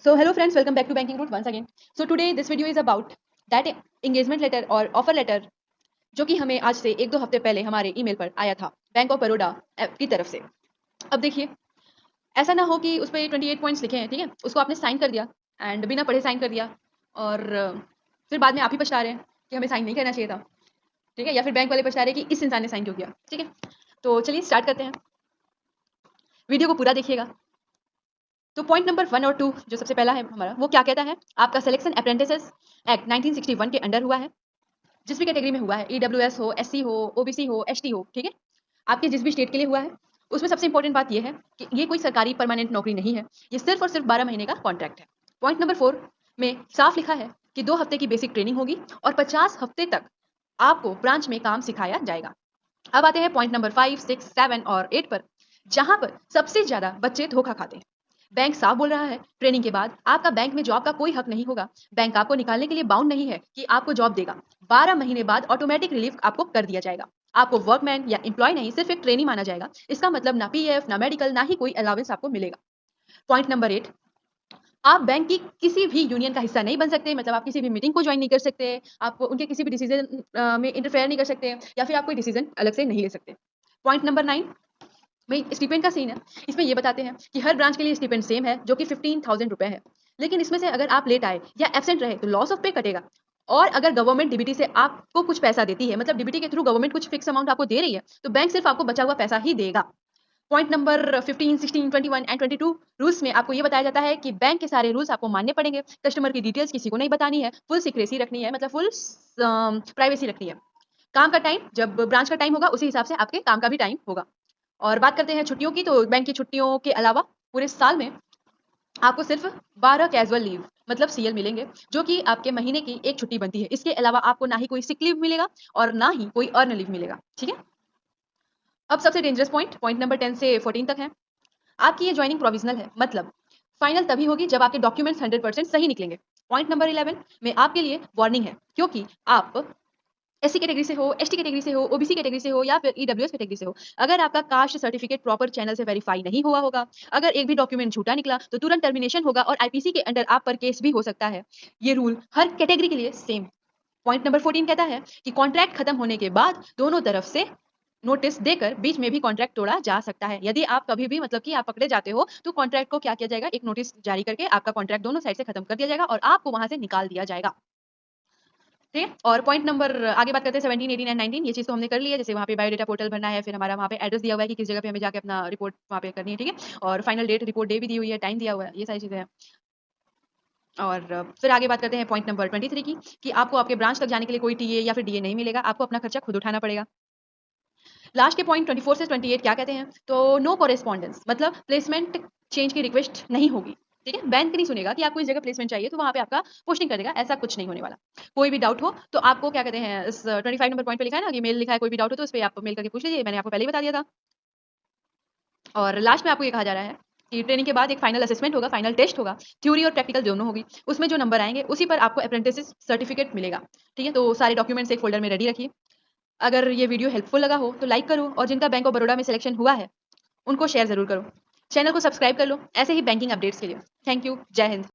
So hello friends, welcome back to Banking Route once again. So today this video is about that engagement letter और offer letter जो कि हमें आज से एक दो हफ्ते पहले हमारे ईमेल पर आया था बैंक ऑफ बड़ौदा की तरफ से। अब देखिए, ऐसा ना हो कि उस पर 28 पॉइंट्स लिखे हैं, ठीक है, उसको आपने साइन कर दिया एंड बिना पढ़े साइन कर दिया और फिर बाद में आप ही पछता रहे हैं कि हमें साइन नहीं करना चाहिए था, ठीक है, या फिर बैंक वाले पछता रहे हैं कि इस इंसान ने साइन क्यों किया। ठीक है, तो चलिए स्टार्ट करते हैं, वीडियो को पूरा देखिएगा। तो पॉइंट नंबर 1 और 2 जो सबसे पहला है हमारा, वो क्या कहता है, आपका सिलेक्शन अप्रेंटिसेस एक्ट 1961 के अंडर हुआ है, जिस भी कैटेगरी में हुआ है, ईडब्ल्यूएस हो, एससी हो, ओबीसी हो, एसटी हो, ठीक है, आपके जिस भी स्टेट के लिए हुआ है। उसमें सबसे इंपॉर्टेंट बात यह है कि ये कोई सरकारी परमानेंट नौकरी नहीं है, ये सिर्फ और सिर्फ 12 महीने का कॉन्ट्रैक्ट है। पॉइंट नंबर 4 में साफ लिखा है कि 2 हफ्ते की बेसिक ट्रेनिंग होगी और 50 हफ्ते तक आपको ब्रांच में काम सिखाया जाएगा। अब आते हैं पॉइंट नंबर 5, 6, 7 और 8 पर, जहां पर सबसे ज्यादा बच्चे धोखा खाते हैं। बैंक साफ बोल रहा है, ट्रेनिंग के बाद आपका बैंक में जॉब का कोई हक नहीं होगा। बैंक आपको निकालने के लिए बाउंड नहीं है कि आपको जॉब देगा। 12 महीने बाद ऑटोमेटिक रिलीफ आपको कर दिया जाएगा। आपको वर्कमैन या एम्प्लॉय नहीं, सिर्फ एक ट्रेनी माना जाएगा। इसका मतलब ना पीएफ, ना मेडिकल, ना ही कोई अलाउंस आपको मिलेगा। पॉइंट नंबर 8, आप बैंक की किसी भी यूनियन का हिस्सा नहीं बन सकते, मतलब आप किसी भी मीटिंग को ज्वाइन नहीं कर सकते, आप उनके किसी भी डिसीजन में इंटरफेयर नहीं कर सकते, या फिर आप कोई डिसीजन अलग से नहीं ले सकते। पॉइंट नंबर 9 में स्टीपेंड का सीन है। इसमें ये बताते हैं कि हर ब्रांच के लिए स्टीपेंड सेम है, जो कि 15,000 रुपए है, लेकिन इसमें से अगर आप लेट आए या एब्सेंट रहे तो लॉस ऑफ पे कटेगा। और अगर गवर्नमेंट डीबीटी से आपको कुछ पैसा देती है, मतलब डीबीटी के थ्रू गवर्नमेंट कुछ फिक्स अमाउंट आपको दे रही है, तो बैंक सिर्फ आपको बचा हुआ पैसा ही देगा। पॉइंट नंबर 15, 16, 21 एंड 22 रूल्स में आपको ये बताया जाता है कि बैंक के सारे रूल्स आपको मानने पड़ेंगे। कस्टमर की डिटेल्स किसी को नहीं बतानी है, फुल सीक्रेसी रखनी है, मतलब फुल प्राइवेसी रखनी है। काम का टाइम, जब ब्रांच का टाइम होगा उसी हिसाब से आपके काम का भी टाइम होगा। और बात करते हैं छुट्टियों की, तो बैंक की छुट्टियों के अलावा पूरे साल में आपको सिर्फ 12 कैजुअल लीव मतलब सीएल मिलेंगे, जो कि आपके महीने की एक छुट्टी बनती है। इसके अलावा आपको ना ही कोई सिक लीव मिलेगा और ना ही कोई अर्न लीव मिलेगा। ठीक है, अब सबसे डेंजरस पॉइंट, पॉइंट नंबर 10 से 14 तक है। आपकी ये ज्वाइनिंग प्रोविजनल है, मतलब फाइनल तभी होगी जब आपके डॉक्यूमेंट्स 100% सही निकलेंगे। पॉइंट नंबर 11 में आपके लिए वार्निंग है, क्योंकि आप एससी कैटेगरी से हो, एसटी कैटेगरी से हो, ओबीसी कैटेगरी से हो या फिर ईडब्ल्यूएस कैटेगरी से हो, अगर आपका कास्ट सर्टिफिकेट प्रॉपर चैनल से वेरीफाई नहीं हुआ होगा, अगर एक भी डॉक्यूमेंट झूठा निकला तो तुरंत टर्मिनेशन होगा और आईपीसी के अंडर आप पर केस भी हो सकता है। ये रूल हर कैटेगरी के लिए सेम। पॉइंट नंबर 14 कहता है कि कॉन्ट्रैक्ट खत्म होने के बाद दोनों तरफ से नोटिस देकर बीच में भी कॉन्ट्रैक्ट तोड़ा जा सकता है। यदि आप कभी भी, मतलब कि आप पकड़े जाते हो, तो कॉन्ट्रैक्ट को क्या किया जाएगा, एक नोटिस जारी करके आपका कॉन्ट्रैक्ट दोनों साइड से खत्म कर दिया जाएगा और आपको वहां से निकाल दिया जाएगा। ठीक है, और पॉइंट नंबर आगे बात करते हैं 17, 18 एंड 19। ये चीज तो हमने कर ली है, जैसे वहाँ पे बायोडेटा पोर्टल भरना है, फिर हमारा वहाँ पे एड्रेस दिया हुआ है कि किस जगह पे हमें जाके अपना रिपोर्ट वहाँ पे करनी है। ठीक है, और फाइनल डेट, रिपोर्ट डे भी दी हुई है, टाइम दिया हुआ है, ये सारी चीजें हैं। और फिर आगे बात करते हैं पॉइंट नंबर 23 की, कि आपको आपके ब्रांच तक जाने के लिए कोई टीए या फिर डीए नहीं मिलेगा, आपको अपना खर्चा खुद उठाना पड़ेगा। लास्ट के पॉइंट 24 से 28 क्या कहते हैं, तो नो कॉरेस्पॉन्डेंस, मतलब प्लेसमेंट चेंज की रिक्वेस्ट नहीं होगी। ठीक है, बैंक नहीं सुनेगा कि आपको इस जगह प्लेसमेंट चाहिए तो वहां पे आपका पोस्टिंग कर देगा, ऐसा कुछ नहीं होने वाला। कोई भी डाउट हो तो आपको क्या कहते हैं, इस 25 नंबर पॉइंट पे लिखा है ना कि मेल लिखा है, कोई भी डाउट हो तो उस पर आप मेल करके पूछ लीजिए, मैंने आपको पहले ही बता दिया था। और लास्ट में आपको ये कहा जा रहा है कि ट्रेनिंग के बाद एक फाइनल असेसमेंट होगा, फाइनल टेस्ट होगा, थ्योरी और प्रैक्टिकल दोनों होगी। उसमें जो नंबर आएंगे उसी पर आपको अप्रेंटिस सर्टिफिकेट मिलेगा। ठीक है, तो सारे डॉक्यूमेंट्स एक फोल्डर में रेडी रखिए। अगर ये वीडियो हेल्पफुल लगा हो तो लाइक करो, और जिनका बैंक ऑफ बड़ौदा में सिलेक्शन हुआ है उनको शेयर जरूर करो। चैनल को सब्सक्राइब कर लो ऐसे ही बैंकिंग अपडेट्स के लिए। थैंक यू, जय हिंद।